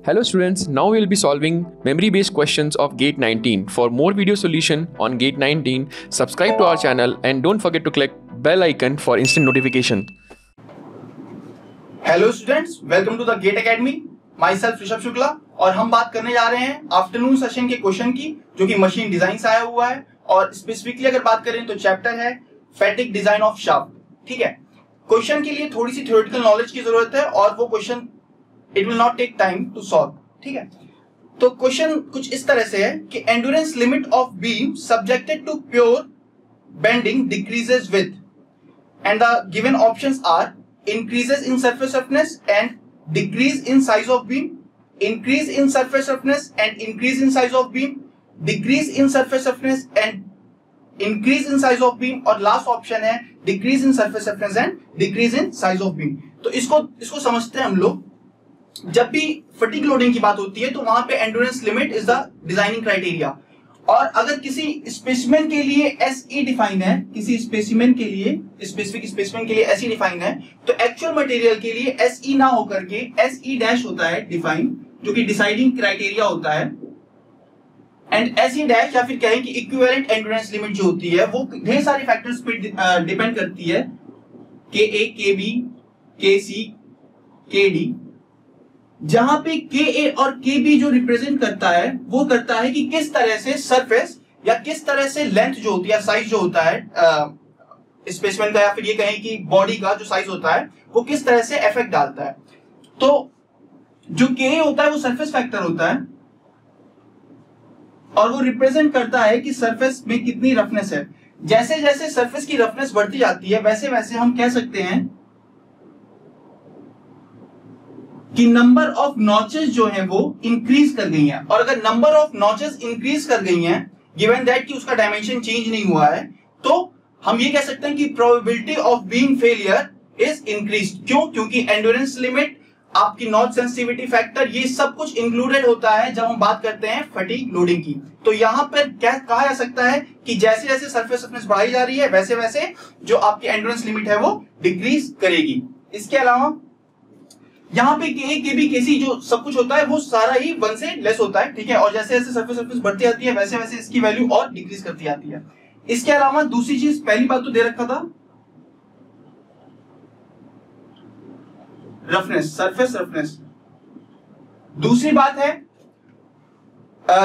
Hello students, now we will be solving memory-based questions of GATE 19. For more video solution on GATE 19, subscribe to our channel and don't forget to click bell icon for instant notification. Hello students, welcome to the GATE academy. My self Rishabh Shukla और हम बात करने जा रहे हैं afternoon session के question की, जो कि मशीन डिजाइन से आया हुआ है। और स्पेसिफिकली अगर बात करें तो चैप्टर है फैटिक डिजाइन ऑफ शाफ्ट। ठीक है, क्वेश्चन के लिए थोड़ी सी थ्योरेटिकल नॉलेज की जरूरत है और वो question it will not take time to solve. ठीक है, तो क्वेश्चन कुछ इस तरह से है कि endurance limit of beam subjected to pure bending decreases with, and the given options are increases in surface roughness and decrease in size of beam, increase in surface roughness and increase in size of beam, decrease in surface roughness and increase in size of beam, और last option है decrease in surface roughness and decrease in size of beam। तो इसको समझते हैं हम लोग। जब भी फटीग लोडिंग की बात होती है तो वहां पे endurance limit is the designing criteria, और अगर किसी स्पेसिमेन के लिए एसई डिफाइन है, किसी स्पेसिमेन के लिए स्पेसिफिक स्पेसिमेन के लिए एसई डिफाइन है, तो एक्चुअल मटेरियल के लिए एसई ना होकर के एसई डैश होता है डिफाइन, जो कि डिसाइडिंग क्राइटेरिया होता है। एंड एसई डैश या फिर कहें कि इक्विवेलेंट एंड्योरेंस लिमिट जो होती है वो ढेर सारे फैक्टर्स पे डिपेंड करती है, के ए, के बी, के सी, के डी। जहां पे के ए और के बी जो रिप्रेजेंट करता है वो करता है कि किस तरह से सरफेस या किस तरह से लेंथ जो होती है, साइज जो होता है स्पेसिमेन का, या फिर ये कहें कि बॉडी का जो साइज होता है वो किस तरह से इफेक्ट डालता है। तो जो के ए होता है वो सरफेस फैक्टर होता है और वो रिप्रेजेंट करता है कि सरफेस में कितनी रफनेस है। जैसे जैसे सरफेस की रफनेस बढ़ती जाती है वैसे वैसे हम कह सकते हैं कि नंबर ऑफ नॉचेस जो है वो इंक्रीज कर गई हैं। और अगर नंबर ऑफ नॉचेस इंक्रीज कर गई हैं, गिवन दैट कि उसका डायमेंशन चेंज नहीं हुआ है, तो हम ये कह सकते हैं कि probability of being failure is increased. क्यों? क्योंकि एंड्योरेंस लिमिट, आपकी नॉच सेंसिटिविटी फैक्टर, ये सब कुछ इंक्लूडेड होता है जब हम बात करते हैं फटीग लोडिंग की। तो यहां पर क्या कहा जा सकता है कि जैसे जैसे सरफेस रफनेस बढ़ाई जा रही है वैसे वैसे जो आपकी एंड्योरेंस लिमिट है वो डिक्रीज करेगी। इसके अलावा यहाँ पे के ए, के बी, के सी जो सब कुछ होता है वो सारा ही 1 से लेस होता है। ठीक है, और जैसे जैसे सरफेस रफनेस बढ़ती जाती है वैसे वैसे इसकी वैल्यू और डिक्रीज करती जाती है। इसके अलावा दूसरी चीज, पहली बात तो दे रखा था रफनेस, सरफेस रफनेस। दूसरी बात है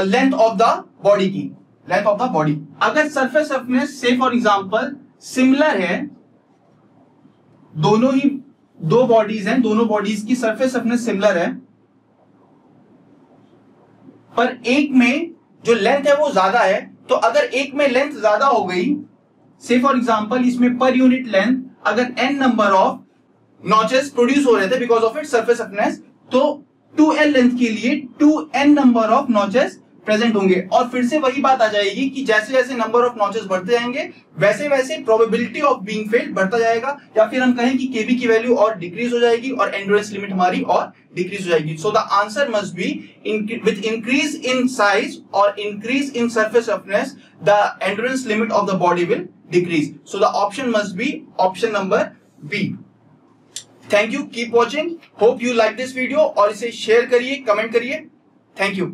लेंथ ऑफ द बॉडी की, लेंथ ऑफ द बॉडी। अगर सरफेस रफनेस से फॉर एग्जांपल सिमिलर है, दोनों ही दो बॉडीज हैं, दोनों बॉडीज की सरफेस रफनेस सिमिलर है, पर एक में जो लेंथ है वो ज्यादा है, तो अगर एक में लेंथ ज्यादा हो गई, से फॉर एग्जांपल इसमें पर यूनिट लेंथ अगर n number of notches produce हो रहे थे because of it surface roughness, तो 2l लेंथ के लिए 2n number of notches present होंगे। और फिर से वही बात आ जाएगी कि जैसे जैसे नंबर ऑफ नॉचेस बढ़ते जाएंगे वैसे वैसे प्रोबेबिलिटी ऑफ बीइंग फेल्ड बढ़ता जाएगा, या फिर हम कहें कि केबी की वैल्यू और डिक्रीज हो जाएगी और एंड्योरेंस लिमिट हमारी और डिक्रीज हो जाएगी। So the answer must be with increase in size और increase in surface roughness the endurance limit of the body will decrease. So the option must be option number B. Thank you, keep watching, hope you like this video, और इसे share करिए, comment करिए। Thank you.